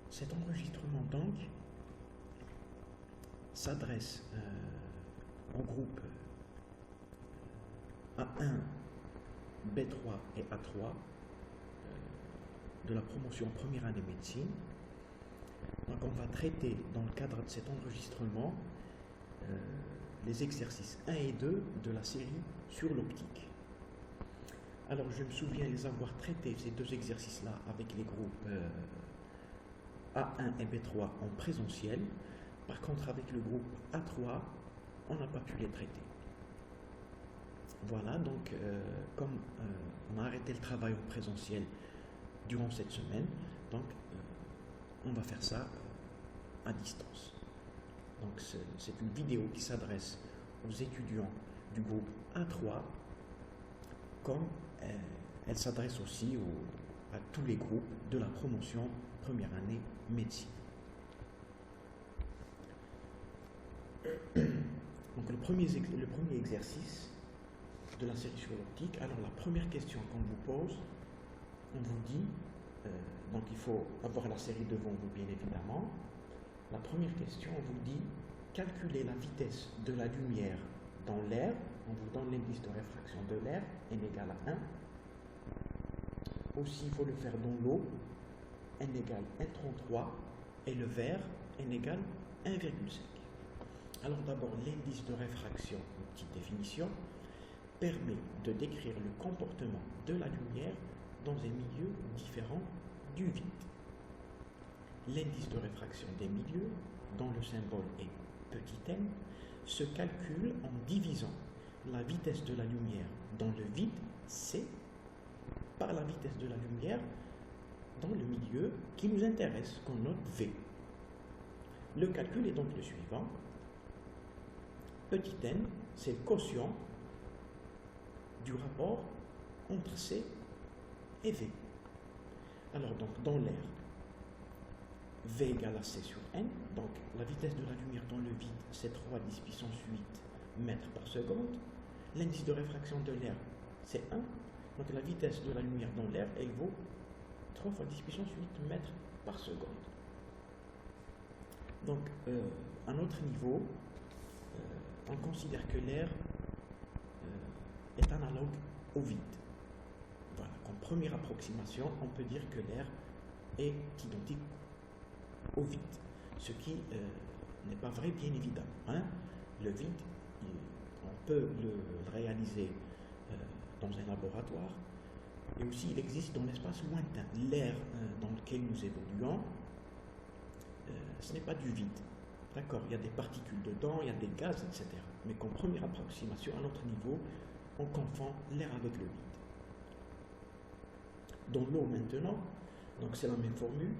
Cet enregistrement donc s'adresse au groupe A1, B3 et A3 de la promotion première année médecine. Donc on va traiter dans le cadre de cet enregistrement les exercices 1 et 2 de la série sur l'optique. Alors je me souviens les avoir traités, ces deux exercices-là, avec les groupes A1 et B3 en présentiel. Par contre, avec le groupe A3, on n'a pas pu les traiter. Voilà, donc comme on a arrêté le travail en présentiel durant cette semaine, donc on va faire ça à distance. Donc c'est une vidéo qui s'adresse aux étudiants du groupe A3, comme elle s'adresse aussi à tous les groupes de la promotion première année médecine. Donc le premier exercice de la série sur l'optique. Alors la première question qu'on vous pose, on vous dit, donc il faut avoir la série devant vous bien évidemment. La première question, on vous dit, calculer la vitesse de la lumière dans l'air. On vous donne l'indice de réfraction de l'air, n égale à 1. Aussi, il faut le faire dans l'eau, n égale 1,33, et le verre, n égale 1,5. Alors d'abord, l'indice de réfraction, une petite définition, permet de décrire le comportement de la lumière dans un milieu différent du vide. L'indice de réfraction des milieux, dont le symbole est petit m, se calcule en divisant la vitesse de la lumière dans le vide, c, par la vitesse de la lumière dans le milieu qui nous intéresse, qu'on note v. Le calcul est donc le suivant. Petit n, c'est le quotient du rapport entre c et v. Alors donc dans l'air, v égale à c sur n, donc la vitesse de la lumière dans le vide, c'est 3 10 puissance 8 mètres par seconde. L'indice de réfraction de l'air, c'est 1. Donc la vitesse de la lumière dans l'air, elle vaut 3 fois 10 puissance 8 mètres par seconde. Donc à notre niveau, on considère que l'air est analogue au vide. Voilà, comme première approximation, on peut dire que l'air est identique au vide, ce qui n'est pas vrai bien évidemment. Hein. Le vide, on peut le réaliser dans un laboratoire, et aussi il existe dans l'espace lointain. L'air dans lequel nous évoluons, ce n'est pas du vide. D'accord, il y a des particules dedans, il y a des gaz, etc. Mais comme première approximation, à notre niveau, on confond l'air avec le vide. Dans l'eau maintenant, donc c'est la même formule,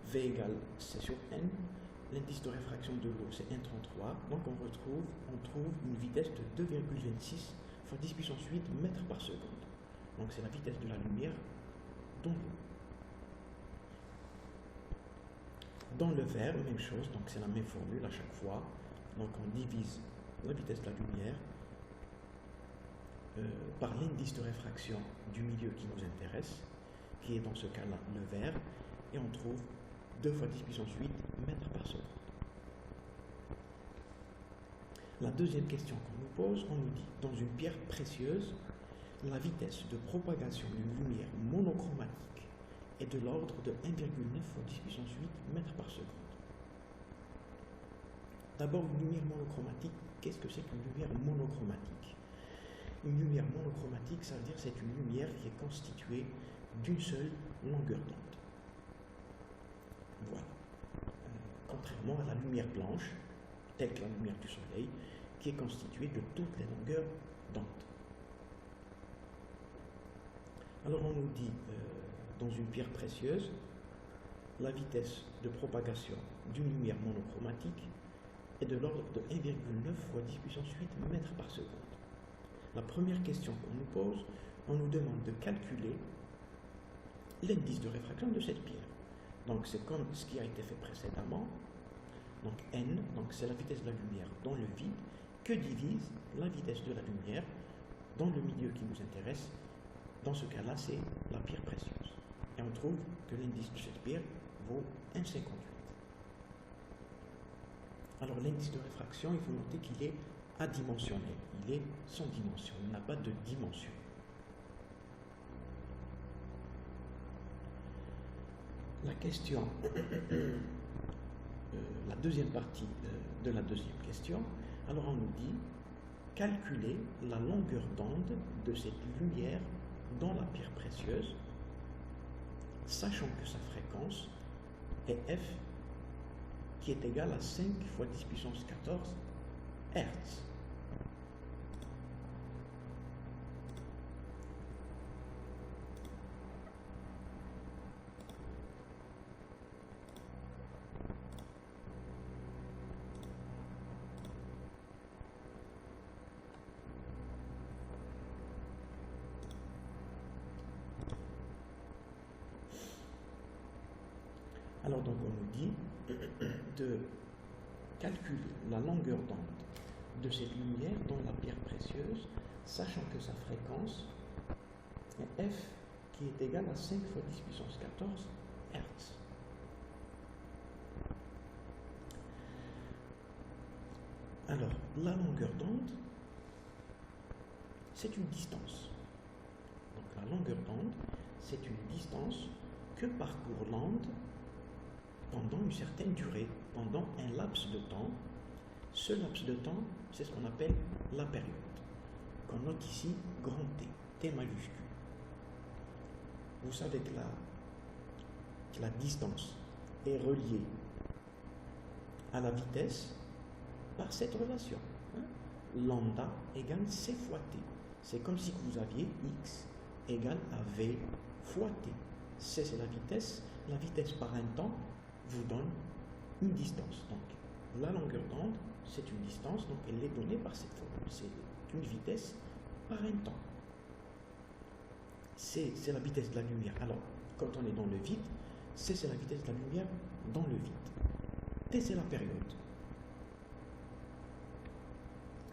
V égale C sur N, l'indice de réfraction de l'eau c'est 1,33, donc on trouve une vitesse de 2,26 fois 10 puissance 8 mètres par seconde. Donc c'est la vitesse de la lumière dans l'eau. Dans le verre, même chose, donc c'est la même formule à chaque fois. Donc on divise la vitesse de la lumière par l'indice de réfraction du milieu qui nous intéresse, qui est dans ce cas-là le verre, et on trouve 2 fois 10 puissance 8 mètres par seconde. La deuxième question qu'on nous pose, on nous dit, dans une pierre précieuse, la vitesse de propagation d'une lumière monochromatique est de l'ordre de 1,9 fois 10 puissance 8 mètres par seconde. D'abord, une lumière monochromatique, qu'est-ce que c'est qu'une lumière monochromatique? Une lumière monochromatique, ça veut dire que c'est une lumière qui est constituée d'une seule longueur d'onde. Voilà. Contrairement à la lumière blanche, telle que la lumière du soleil, qui est constituée de toutes les longueurs d'onde. Alors on nous dit, dans une pierre précieuse, la vitesse de propagation d'une lumière monochromatique est de l'ordre de 1,9 fois 10 puissance 8 mètres par seconde. La première question qu'on nous pose, on nous demande de calculer l'indice de réfraction de cette pierre. Donc c'est comme ce qui a été fait précédemment. Donc n, donc c'est la vitesse de la lumière dans le vide, que divise la vitesse de la lumière dans le milieu qui nous intéresse. Dans ce cas-là, c'est la pierre précieuse. Et on trouve que l'indice de cette pierre vaut 1,58. Alors l'indice de réfraction, il faut noter qu'il est adimensionnel, il est sans dimension, il n'a pas de dimension. La question, la deuxième partie de la deuxième question, alors on nous dit calculer la longueur d'onde de cette lumière dans la pierre précieuse, sachant que sa fréquence est f qui est égale à 5 fois 10 puissance 14 Hertz. Alors donc on nous dit de calculer la longueur d'onde de cette lumière dans la pierre précieuse, sachant que sa fréquence est f qui est égale à 5 fois 10 puissance 14 Hertz. Alors la longueur d'onde, c'est une distance. Donc la longueur d'onde, c'est une distance que parcourt l'onde pendant une certaine durée, pendant un laps de temps. Ce laps de temps, c'est ce qu'on appelle la période, qu'on note ici grand T, T majuscule. Vous savez que la distance est reliée à la vitesse par cette relation. Lambda égale C fois T. C'est comme si vous aviez X égale à V fois T. C, c'est la vitesse par un temps vous donne une distance. Donc, la longueur d'onde, c'est une distance, donc elle est donnée par cette formule. C'est une vitesse par un temps. C, c'est la vitesse de la lumière. Alors, quand on est dans le vide, C, c'est la vitesse de la lumière dans le vide. T, c'est la période.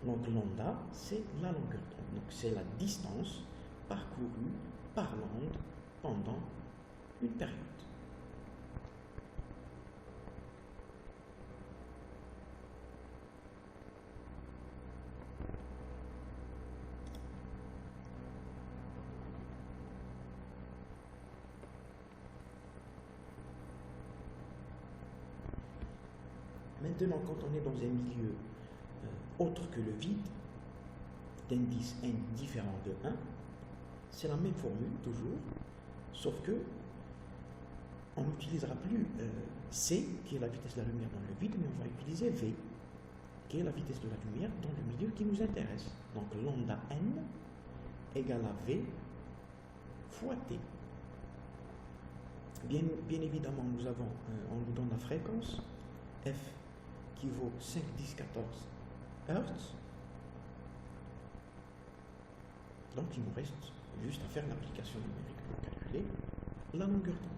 Donc, lambda, c'est la longueur d'onde. Donc, c'est la distance parcourue par l'onde pendant une période. Maintenant, quand on est dans un milieu autre que le vide, d'indice n différent de 1, c'est la même formule toujours, sauf que on n'utilisera plus C, qui est la vitesse de la lumière dans le vide, mais on va utiliser V, qui est la vitesse de la lumière dans le milieu qui nous intéresse. Donc lambda n égale à V fois T. Bien évidemment, on nous donne la fréquence, F qui vaut 5, 10, 14 Hertz. Donc il nous reste juste à faire l'application numérique pour calculer la longueur d'onde.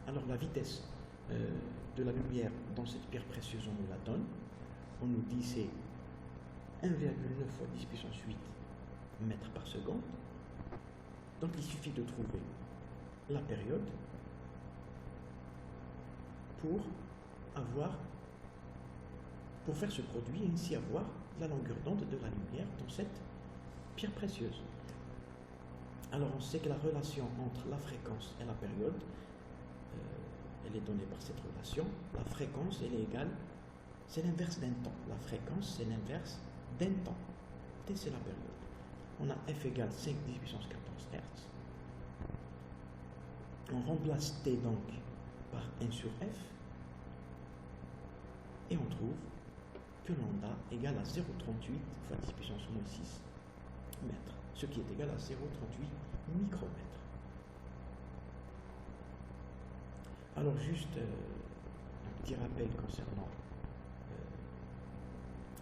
Alors la vitesse de la lumière dans cette pierre précieuse, on nous la donne. On nous dit c'est 1,9 fois 10 puissance 8 mètres par seconde. Donc il suffit de trouver la période pour faire ce produit et ainsi avoir la longueur d'onde de la lumière dans cette pierre précieuse. Alors on sait que la relation entre la fréquence et la période, elle est donnée par cette relation. La fréquence, elle est égale, c'est l'inverse d'un temps. La fréquence, c'est l'inverse d'un temps. T, c'est la période. On a F égale 5 10 puissance 14 Hertz. On remplace T donc par 1 sur F et on trouve que lambda égale à 0,38 fois 10 puissance moins 6 mètres, ce qui est égal à 0,38 micromètres. Alors juste un petit rappel concernant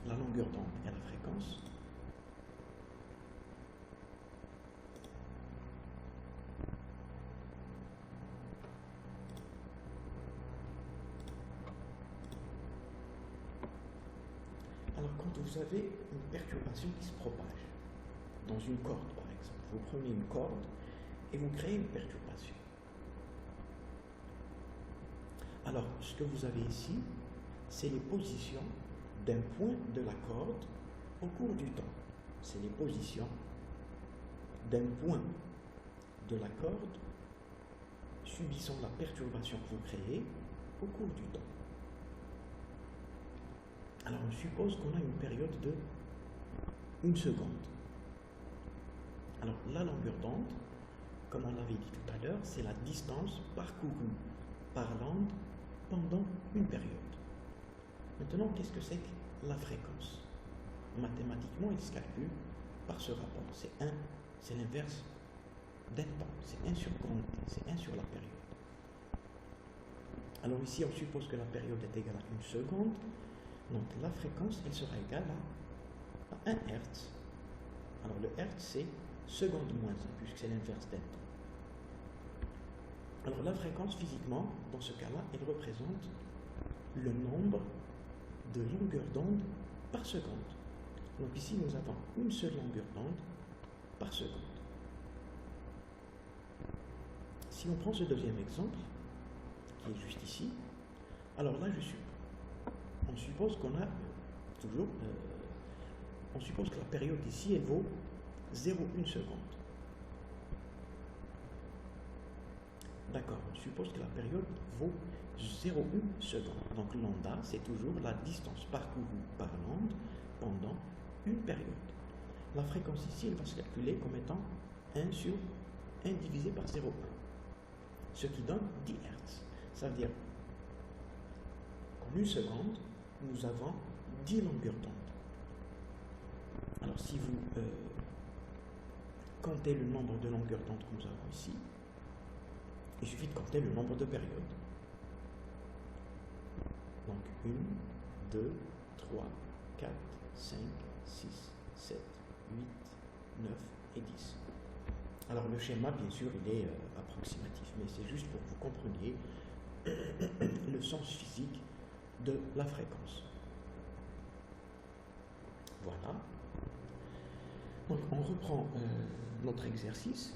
la longueur d'onde et la fréquence. Alors quand vous avez une perturbation qui se propage dans une corde par exemple, Vous prenez une corde et vous créez une perturbation. Alors, ce que vous avez ici, c'est les positions d'un point de la corde au cours du temps. C'est les positions d'un point de la corde subissant la perturbation que vous créez au cours du temps. Alors, on suppose qu'on a une période de 1 seconde. Alors, la longueur d'onde, comme on l'avait dit tout à l'heure, c'est la distance parcourue par l'onde pendant une période. Maintenant, qu'est-ce que c'est que la fréquence? Mathématiquement, il se calcule par ce rapport. C'est 1, c'est l'inverse d'un temps. C'est 1 sur grand T, c'est 1 sur la période. Alors ici, on suppose que la période est égale à 1 seconde. Donc la fréquence, elle sera égale à 1 Hertz. Alors le Hertz, c'est seconde moins 1, puisque c'est l'inverse d'un temps. Alors la fréquence, physiquement, dans ce cas-là, elle représente le nombre de longueurs d'onde par seconde. Donc ici, nous avons une seule longueur d'onde par seconde. Si on prend ce deuxième exemple, qui est juste ici, alors là, on suppose qu'on a toujours, on suppose que la période ici, elle vaut 0,1 seconde. D'accord, on suppose que la période vaut 0,1 seconde. Donc lambda, c'est toujours la distance parcourue par l'onde pendant une période. La fréquence ici, elle va se calculer comme étant 1 sur 1 divisé par 0,1. Ce qui donne 10 Hertz. Ça veut dire qu'en 1 seconde, nous avons 10 longueurs d'onde. Alors si vous comptez le nombre de longueurs d'onde que nous avons ici, il suffit de compter le nombre de périodes. Donc 1, 2, 3, 4, 5, 6, 7, 8, 9 et 10. Alors le schéma, bien sûr, il est approximatif, mais c'est juste pour que vous compreniez le sens physique de la fréquence. Voilà. Donc on reprend notre exercice.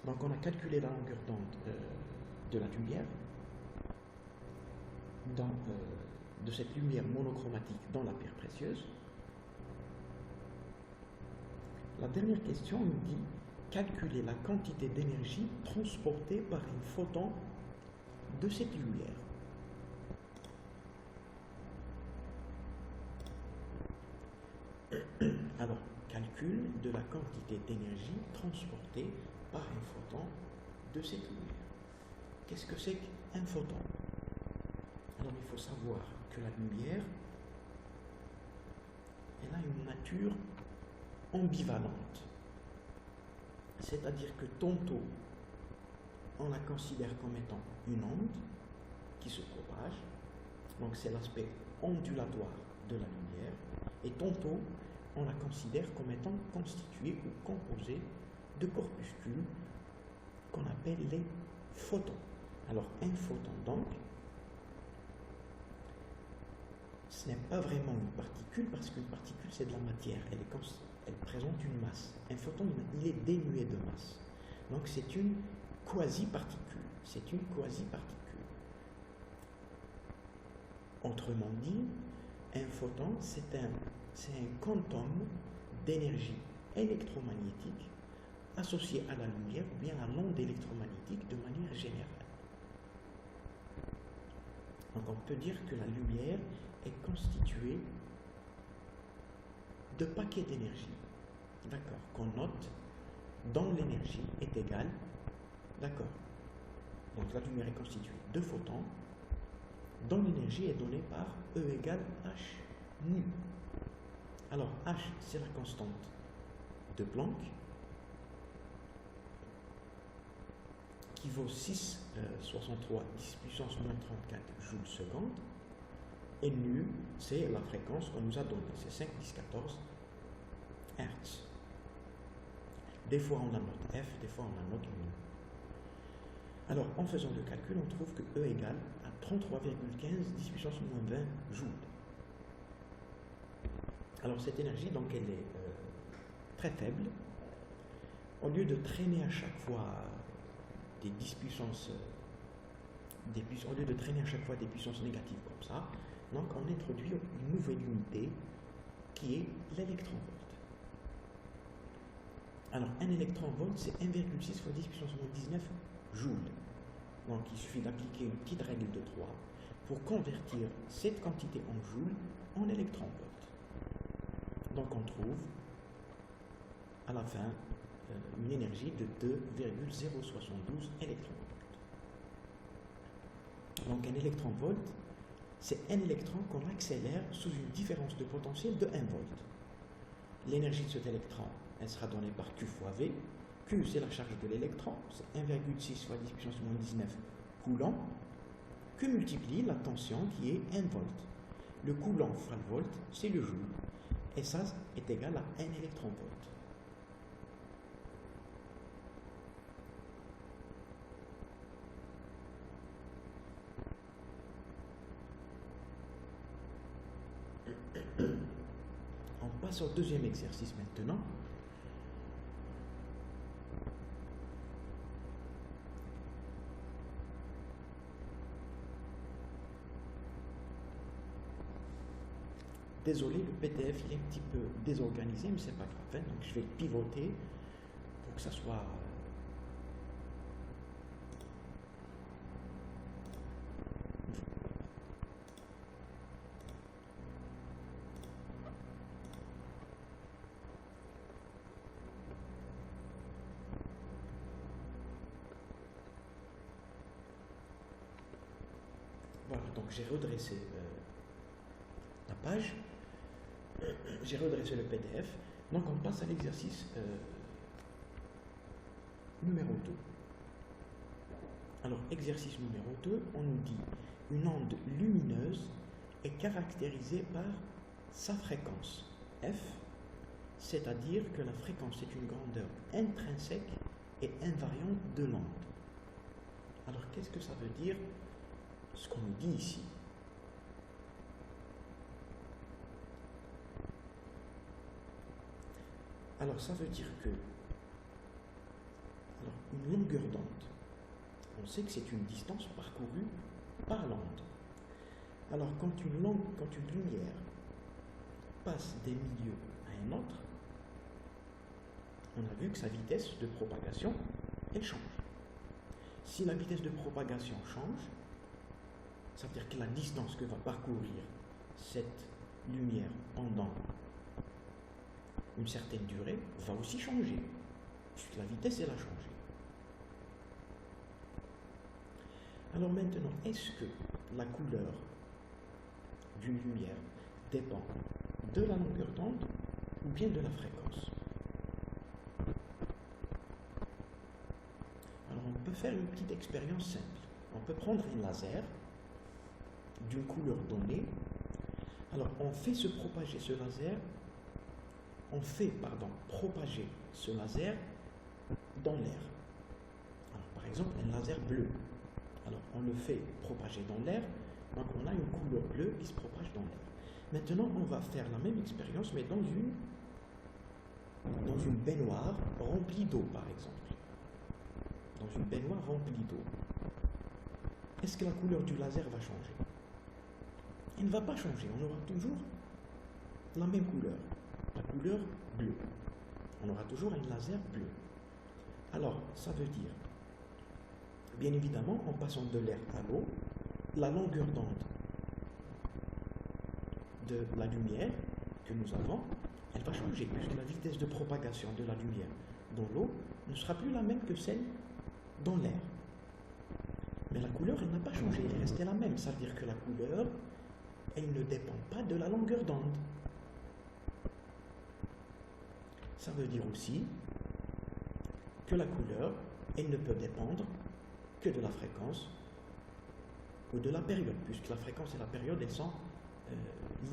Donc on a calculé la longueur d'onde de la lumière, de cette lumière monochromatique dans la pierre précieuse. La dernière question nous dit calculer la quantité d'énergie transportée par un photon de cette lumière. Alors, calcul de la quantité d'énergie transportée par un photon de cette lumière. Qu'est-ce que c'est qu'un photon? Alors, il faut savoir que la lumière, elle a une nature ambivalente. C'est-à-dire que tantôt, on la considère comme étant une onde qui se propage, donc c'est l'aspect ondulatoire de la lumière, et tantôt, on la considère comme étant constituée ou composée de corpuscules qu'on appelle les photons. Alors, un photon, donc, ce n'est pas vraiment une particule, parce qu'une particule, c'est de la matière, elle présente une masse. Un photon, il est dénué de masse. Donc, c'est une quasi-particule. C'est une quasi-particule. Autrement dit, un photon, c'est un quantum d'énergie électromagnétique associé à la lumière ou bien à l'onde électromagnétique de manière générale. Donc on peut dire que la lumière est constituée de paquets d'énergie, d'accord, qu'on note dont l'énergie est égale, d'accord. Donc la lumière est constituée de photons dont l'énergie est donnée par E égale H nu. Alors H, c'est la constante de Planck qui vaut 6,63 10 puissance moins 34 joules seconde. Et nu, c'est la fréquence qu'on nous a donnée, c'est 5, 10, 14 Hertz. Des fois on a note F, des fois on a note nu. Alors en faisant le calcul, on trouve que E égale à 33,15 10 puissance moins 20 joules. Alors cette énergie, donc, elle est très faible, au lieu de traîner à chaque fois des 10 puissances, au lieu de traîner à chaque fois des puissances négatives comme ça, donc on introduit une nouvelle unité qui est l'électronvolt. Alors un électronvolt c'est 1,6 fois 10 puissance moins 19 joules. Donc il suffit d'appliquer une petite règle de 3 pour convertir cette quantité en joules en électronvolt. Donc on trouve à la fin une énergie de 2,072 électronvolts. Donc un électronvolt, c'est un électron qu'on accélère sous une différence de potentiel de 1 volt. L'énergie de cet électron, elle sera donnée par Q fois V. Q, c'est la charge de l'électron, c'est 1,6 fois 10 puissance moins 19 coulomb. Q multiplie la tension qui est 1 volt. Le coulomb fois le volt, c'est le joule. Et ça est égal à 1 électronvolt. On passe au deuxième exercice maintenant. Désolé, le PDF il est un petit peu désorganisé, mais c'est pas grave. Hein, donc je vais pivoter pour que ça soit voilà, donc j'ai redressé la page. J'ai redressé le PDF, donc on passe à l'exercice numéro 2. Alors, exercice numéro 2, on nous dit une onde lumineuse est caractérisée par sa fréquence, F, c'est-à-dire que la fréquence est une grandeur intrinsèque et invariante de l'onde. Alors, qu'est-ce que ça veut dire, ce qu'on nous dit ici? Alors, ça veut dire que une longueur d'onde, on sait que c'est une distance parcourue par l'onde. Alors, quand une lumière passe d'un milieu à un autre, on a vu que sa vitesse de propagation, elle change. Si la vitesse de propagation change, ça veut dire que la distance que va parcourir cette lumière pendant une certaine durée va aussi changer, puisque la vitesse elle a changé. Alors maintenant, est-ce que la couleur d'une lumière dépend de la longueur d'onde ou bien de la fréquence? Alors on peut faire une petite expérience simple. On peut prendre un laser d'une couleur donnée. Alors on fait propager ce laser dans l'air. Alors, par exemple, un laser bleu. Alors, on le fait propager dans l'air, donc on a une couleur bleue qui se propage dans l'air. Maintenant, on va faire la même expérience, mais dans une baignoire remplie d'eau, par exemple. Dans une baignoire remplie d'eau. Est-ce que la couleur du laser va changer? Elle ne va pas changer, on aura toujours la même couleur. La couleur bleue. On aura toujours un laser bleu. Alors, ça veut dire, bien évidemment, en passant de l'air à l'eau, la longueur d'onde de la lumière que nous avons, elle va changer, puisque la vitesse de propagation de la lumière dans l'eau ne sera plus la même que celle dans l'air. Mais la couleur, elle n'a pas changé, elle est restée la même. Ça veut dire que la couleur, elle ne dépend pas de la longueur d'onde. Ça veut dire aussi que la couleur, elle ne peut dépendre que de la fréquence ou de la période, puisque la fréquence et la période, elles sont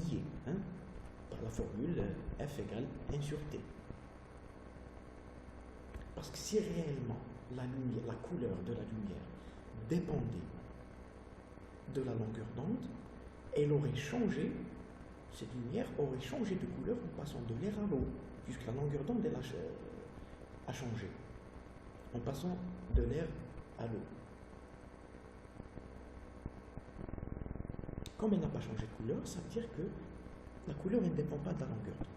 liées par la formule F égale 1 sur T. Parce que si réellement la couleur de la lumière dépendait de la longueur d'onde, elle aurait changé, cette lumière aurait changé de couleur en passant de l'air à l'eau. puisque la longueur d'onde a changé, en passant de l'air à l'eau. Comme elle n'a pas changé de couleur, ça veut dire que la couleur ne dépend pas de la longueur d'onde,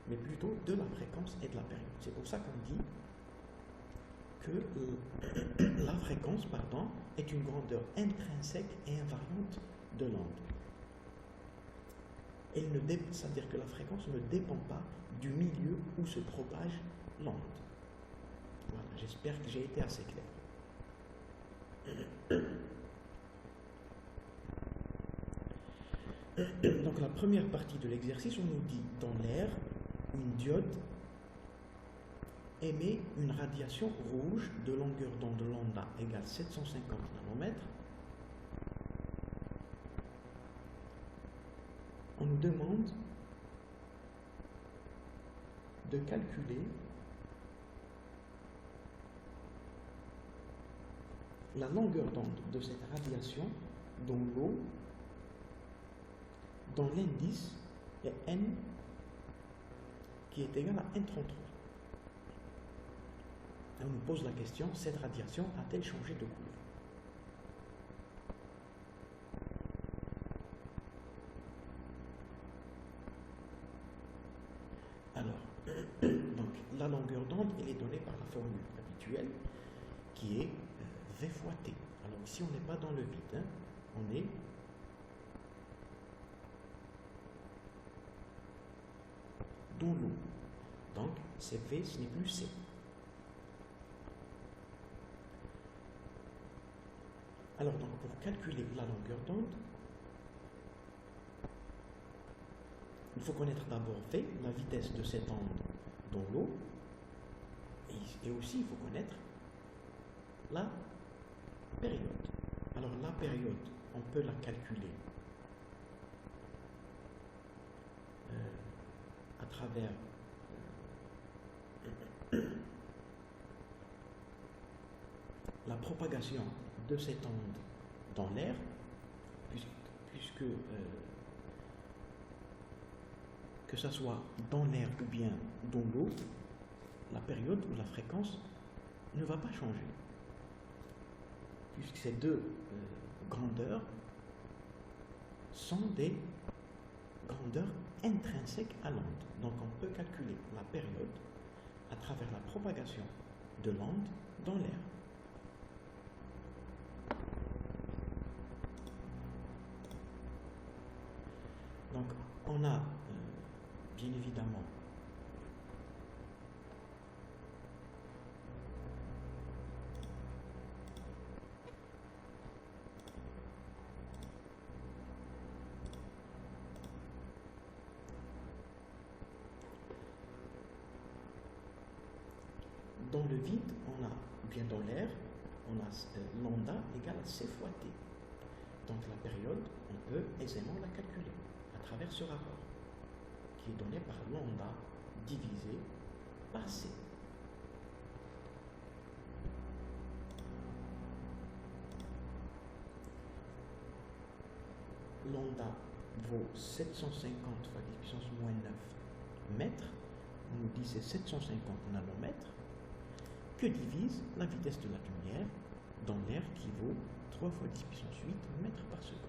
mais plutôt de la fréquence et de la période. C'est pour ça qu'on dit que la fréquence, est une grandeur intrinsèque et invariante de l'onde. C'est-à-dire que la fréquence ne dépend pas du milieu où se propage l'onde. Voilà, j'espère que j'ai été assez clair. Donc la première partie de l'exercice, on nous dit dans l'air, une diode émet une radiation rouge de longueur d'onde lambda égale 750 nanomètres. On nous demande de calculer la longueur d'onde de cette radiation dans l'eau, dont l'indice est n qui est égal à n33. Et on nous pose la question, cette radiation a-t-elle changé de couleur? Alors, donc, la longueur d'onde, elle est donnée par la formule habituelle qui est V fois T. Alors ici, on n'est pas dans le vide, on est dans l'eau. Donc, c'est V, ce n'est plus C. Alors, donc, pour calculer la longueur d'onde, il faut connaître d'abord V, la vitesse de cette onde dans l'eau, et aussi il faut connaître la période. Alors, la période, on peut la calculer à travers la propagation de cette onde dans l'air, puisque que ça soit dans l'air ou bien dans l'eau, la période ou la fréquence ne va pas changer, puisque ces deux grandeurs sont des grandeurs intrinsèques à l'onde. Donc on peut calculer la période à travers la propagation de l'onde dans l'air. Donc on a bien évidemment dans le vide, on a, bien dans l'air, on a lambda égale à C fois T. Donc la période, on peut aisément la calculer à travers ce rapport, qui est donné par lambda divisé par C. Lambda vaut 750 fois 10 puissance moins 9 mètres. On nous dit c'est 750 nanomètres, que divise la vitesse de la lumière dans l'air qui vaut 3 fois 10 puissance 8 mètres par seconde.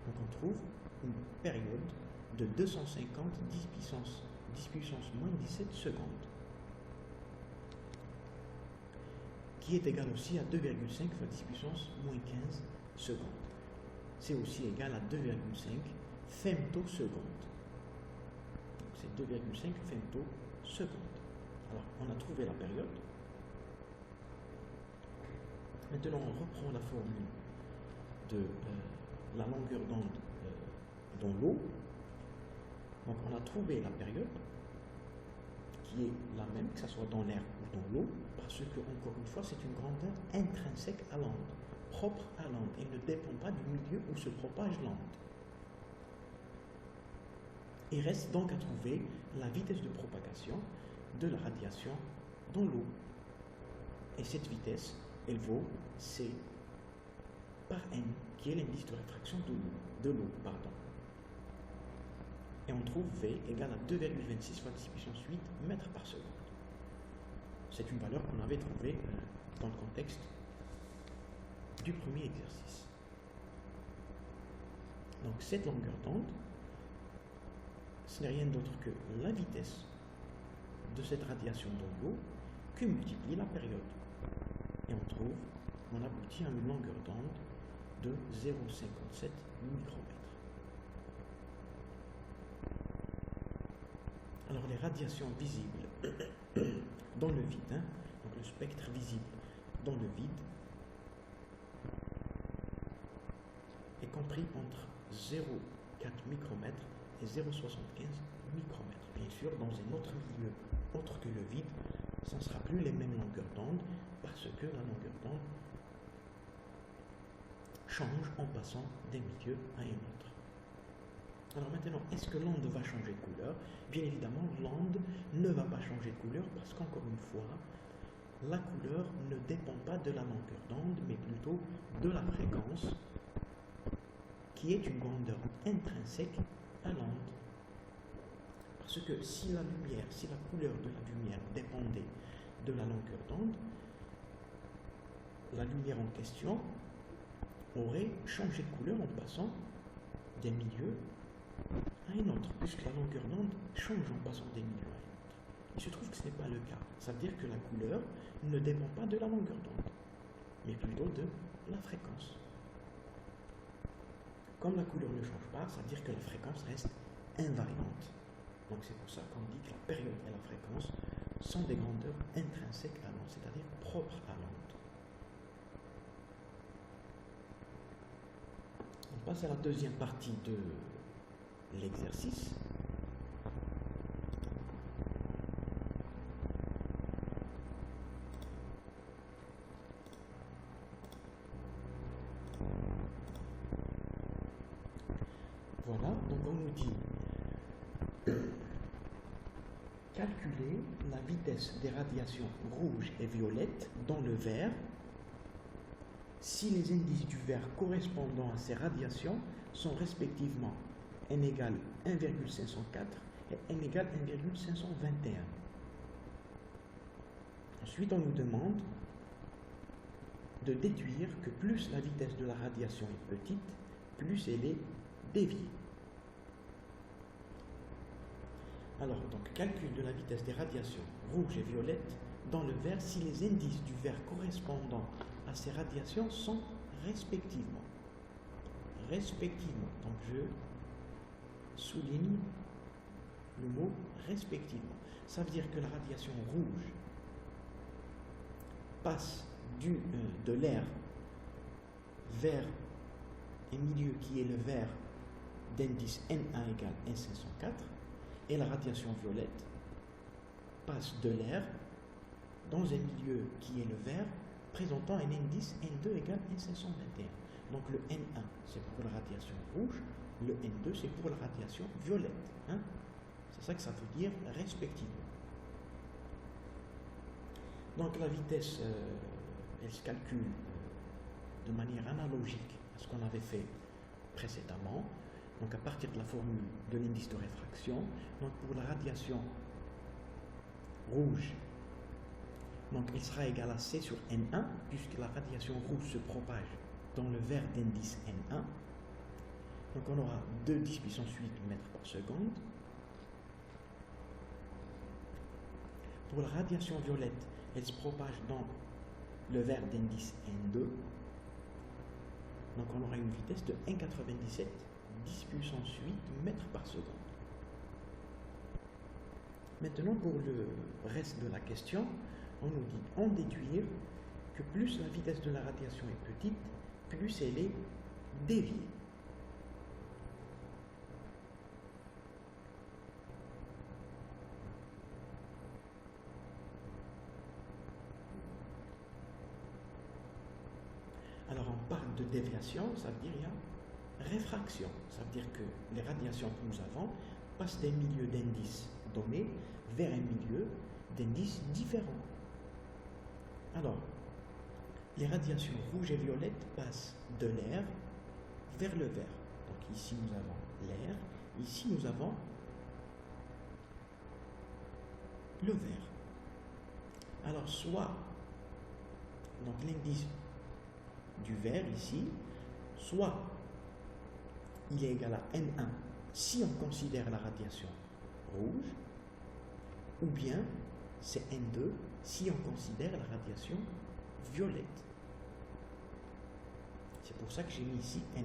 Donc on trouve une période de 250 10 puissance moins 17 secondes, qui est égal aussi à 2,5 fois 10 puissance moins 15 secondes. C'est aussi égal à 2,5 femtosecondes. C'est 2,5 femtosecondes. Alors, on a trouvé la période. Maintenant, on reprend la formule de la longueur d'onde dans l'eau. Donc, on a trouvé la période qui est la même, que ce soit dans l'air ou dans l'eau, parce que, encore une fois, c'est une grandeur intrinsèque à l'onde, propre à l'onde. Elle ne dépend pas du milieu où se propage l'onde. Il reste donc à trouver la vitesse de propagation de la radiation dans l'eau. Et cette vitesse, elle vaut C par N, qui est l'indice de réfraction de l'eau. Et on trouve V égale à 2,26 fois 10 puissance 8 mètres par seconde. C'est une valeur qu'on avait trouvée dans le contexte du premier exercice. Donc cette longueur d'onde, ce n'est rien d'autre que la vitesse de cette radiation dans l'eau que multiplie la période. Et on aboutit à une longueur d'onde de 0,57 micromètres. Alors les radiations visibles dans le vide, donc le spectre visible dans le vide, est compris entre 0,4 micromètres et 0,75 micromètres. Bien sûr, dans un autre milieu autre que le vide, ça ne sera plus les mêmes longueurs d'onde parce que la longueur d'onde change en passant d'un milieu à un autre. Alors maintenant, est-ce que l'onde va changer de couleur? Bien évidemment, l'onde ne va pas changer de couleur parce qu'encore une fois, la couleur ne dépend pas de la longueur d'onde, mais plutôt de la fréquence, qui est une grandeur intrinsèque à l'onde. Parce que si la couleur de la lumière dépendait de la longueur d'onde, la lumière en question aurait changé de couleur en passant d'un milieu à un autre, puisque la longueur d'onde change en passant d'un milieu à un autre. Il se trouve que ce n'est pas le cas. Ça veut dire que la couleur ne dépend pas de la longueur d'onde, mais plutôt de la fréquence. Comme la couleur ne change pas, ça veut dire que la fréquence reste invariante. Donc c'est pour ça qu'on dit que la période et la fréquence sont des grandeurs intrinsèques à l'onde, c'est-à-dire propres à l'onde. On passe à la deuxième partie de l'exercice. Voilà, donc on nous dit calculer la vitesse des radiations rouges et violettes dans le verre si les indices du verre correspondant à ces radiations sont respectivement n égale 1,504 et n égale 1,521. Ensuite, on nous demande de déduire que plus la vitesse de la radiation est petite, plus elle est déviée. Alors, donc, calcul de la vitesse des radiations rouges et violettes dans le verre si les indices du verre correspondant à ces radiations sont respectivement. Donc, je souligne le mot respectivement. Ça veut dire que la radiation rouge passe de l'air vers un milieu qui est le verre d'indice Na égale 1,504 et la radiation violette passe de l'air dans un milieu qui est le vert présentant un indice N2 égale 1,521. Donc le N1 c'est pour la radiation rouge, le N2 c'est pour la radiation violette. C'est ça que ça veut dire respectivement. Donc la vitesse, elle se calcule de manière analogique à ce qu'on avait fait précédemment. Donc à partir de la formule de l'indice de réfraction, donc pour la radiation rouge, donc elle sera égale à C sur N1, puisque la radiation rouge se propage dans le verre d'indice N1. Donc on aura 2 10 puissance 8 mètres par seconde. Pour la radiation violette, elle se propage dans le verre d'indice N2. Donc on aura une vitesse de 1,97 10 puissance 8 mètres par seconde. Maintenant, pour le reste de la question, on nous dit en déduire que plus la vitesse de la radiation est petite, plus elle est déviée. Alors on parle de déviation, ça veut dire il y a réfraction. Ça veut dire que les radiations que nous avons passent d'un milieu d'indice donné vers un milieu d'indices différents. Alors, les radiations rouges et violettes passent de l'air vers le vert. Donc ici nous avons l'air, ici nous avons le vert. Alors, soit, donc l'indice du vert ici, soit il est égal à N1 si on considère la radiation rouge, ou bien c'est N2 si on considère la radiation violette. C'est pour ça que j'ai mis ici N1,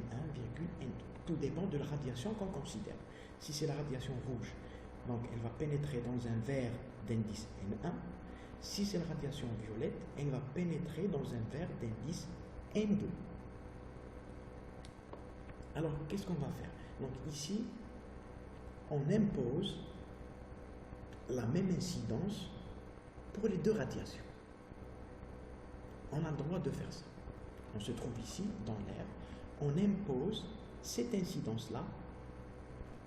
N2. Tout dépend de la radiation qu'on considère. Si c'est la radiation rouge, donc elle va pénétrer dans un verre d'indice N1. Si c'est la radiation violette, elle va pénétrer dans un verre d'indice N2. Alors, qu'est-ce qu'on va faire? Donc ici, on impose la même incidence pour les deux radiations. On a le droit de faire ça. On se trouve ici, dans l'air, on impose cette incidence-là,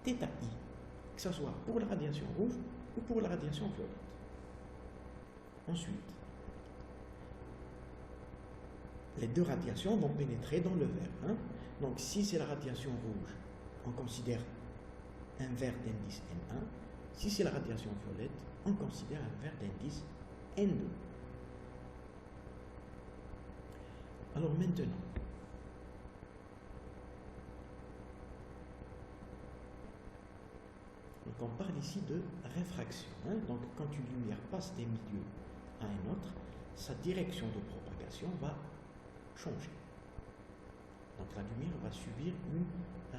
θi, que ce soit pour la radiation rouge ou pour la radiation violette. Ensuite, les deux radiations vont pénétrer dans le verre. Donc, si c'est la radiation rouge, on considère un verre d'indice N1. Si c'est la radiation violette, on considère un verre d'indice N2. Alors maintenant, donc on parle ici de réfraction. Donc, quand une lumière passe d'un milieu à un autre, sa direction de propagation va changer. Donc la lumière va subir une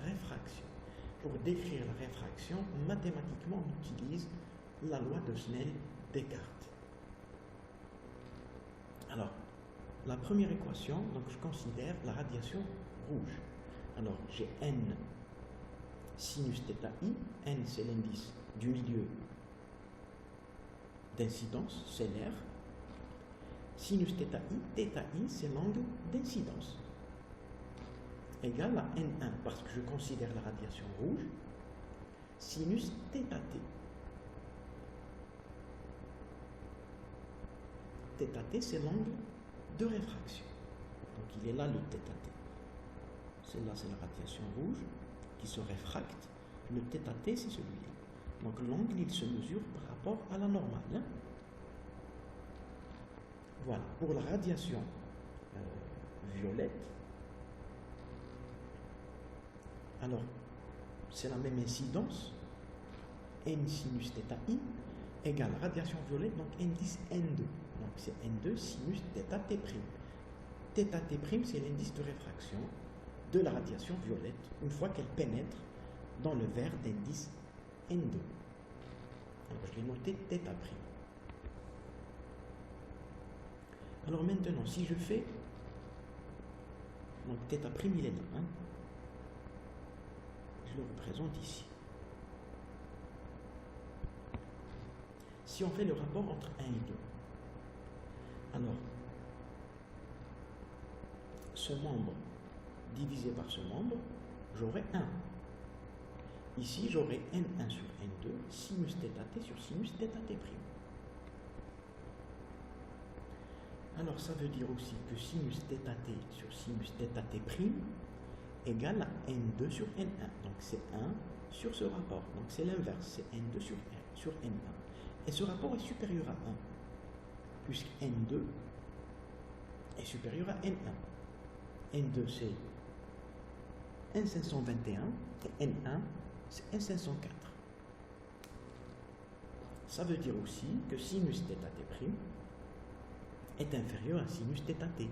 réfraction. Pour décrire la réfraction, mathématiquement, on utilise la loi de Snell-Descartes. Alors, la première équation, donc je considère la radiation rouge. Alors, j'ai N sinus θi. N, c'est l'indice du milieu d'incidence, c'est l'air. Sinus θi, θi, c'est l'angle d'incidence. Égal à N1, parce que je considère la radiation rouge, sinus θt. θt, c'est l'angle de réfraction. Donc il est là le θt. Celle-là, c'est la radiation rouge qui se réfracte. Le θt, c'est celui-là. Donc l'angle, il se mesure par rapport à la normale. Voilà, pour la radiation violette, alors c'est la même incidence, N sinus θi égale radiation violette, donc indice N2. Donc c'est N2 sinus θt'. θt', c'est l'indice de réfraction de la radiation violette une fois qu'elle pénètre dans le verre d'indice N2. Alors je l'ai noté θ'. Alors maintenant, si je fais, donc θ', il est là, je le représente ici. Si on fait le rapport entre 1 et 2, alors ce membre divisé par ce membre, j'aurai 1. Ici, j'aurai N1 sur N2, sinus θt sur sinus θt'. Alors, ça veut dire aussi que sinus θt sur sinus θt' égale à N2 sur N1. Donc, c'est 1 sur ce rapport. Donc, c'est l'inverse, c'est N2 sur N1. Et ce rapport est supérieur à 1, puisque N2 est supérieur à N1. N2, c'est N521 et N1, c'est N504. Ça veut dire aussi que sinus θt' est inférieur à sinus θt.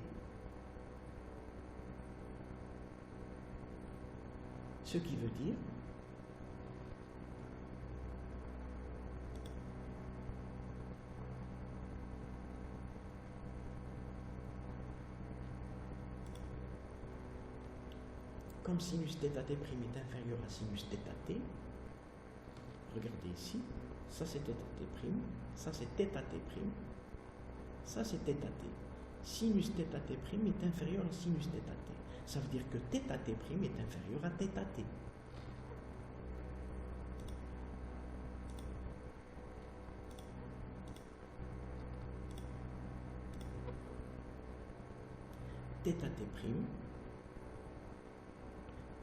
Ce qui veut dire comme sinus θt' est inférieur à sinus θt, regardez ici, ça c'est θt', ça c'est θt', ça c'est θt. Sinus θt' est inférieur à sinus θt. Ça veut dire que θt' est inférieur à θt. θt'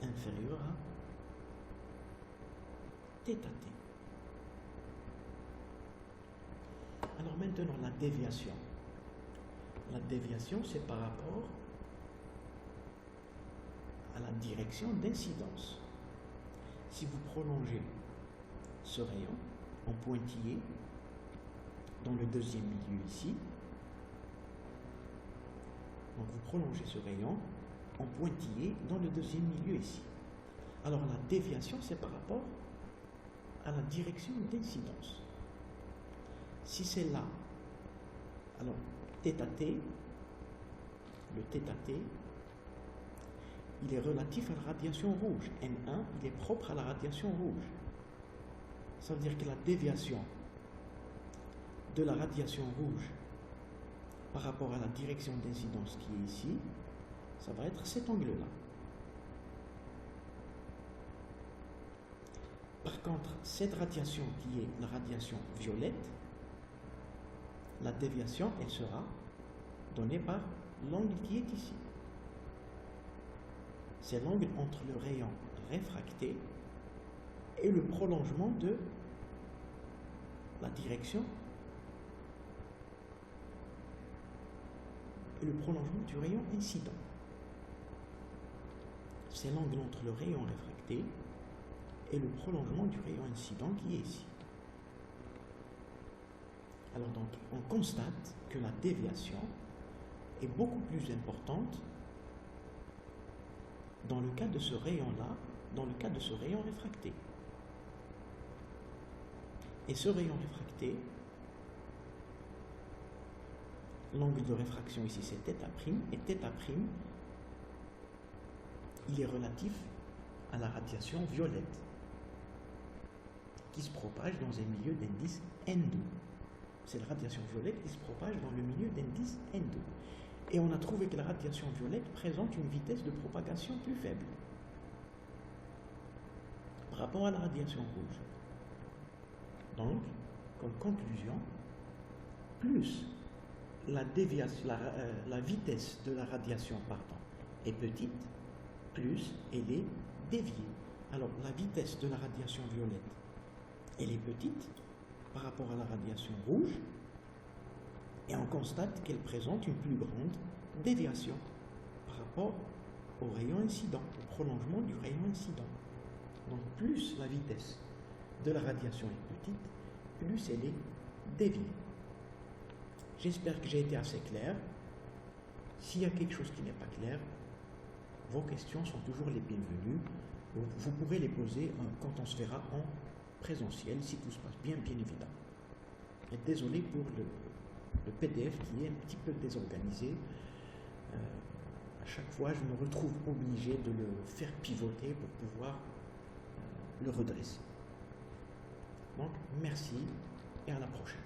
inférieur à θt. Alors maintenant, la déviation. La déviation, c'est par rapport à la direction d'incidence. Si vous prolongez ce rayon en pointillé dans le deuxième milieu ici, donc vous prolongez ce rayon en pointillé dans le deuxième milieu ici. Alors la déviation, c'est par rapport à la direction d'incidence. Si c'est là, alors θ, le θ, il est relatif à la radiation rouge. N1, il est propre à la radiation rouge. Ça veut dire que la déviation de la radiation rouge par rapport à la direction d'incidence qui est ici, ça va être cet angle-là. Par contre, cette radiation qui est la radiation violette, la déviation, elle sera donnée par l'angle qui est ici. C'est l'angle entre le rayon réfracté et le prolongement de la direction et le prolongement du rayon incident. C'est l'angle entre le rayon réfracté et le prolongement du rayon incident qui est ici. Alors donc, on constate que la déviation est beaucoup plus importante dans le cas de ce rayon-là, dans le cas de ce rayon réfracté. Et ce rayon réfracté, l'angle de réfraction ici c'est θ', et θ', il est relatif à la radiation violette qui se propage dans un milieu d'indice N2. C'est la radiation violette qui se propage dans le milieu d'indice N2. Et on a trouvé que la radiation violette présente une vitesse de propagation plus faible par rapport à la radiation rouge. Donc, comme conclusion, plus la vitesse de la radiation est petite, plus elle est déviée. Alors, la vitesse de la radiation violette, elle est petite par rapport à la radiation rouge, et on constate qu'elle présente une plus grande déviation par rapport au rayon incident, au prolongement du rayon incident. Donc plus la vitesse de la radiation est petite, plus elle est déviée. J'espère que j'ai été assez clair. S'il y a quelque chose qui n'est pas clair, vos questions sont toujours les bienvenues. Vous pourrez les poser quand on se verra en présentiel, si tout se passe bien, bien évidemment. Et désolé pour le PDF qui est un petit peu désorganisé. À chaque fois, je me retrouve obligé de le faire pivoter pour pouvoir le redresser. Donc, merci et à la prochaine.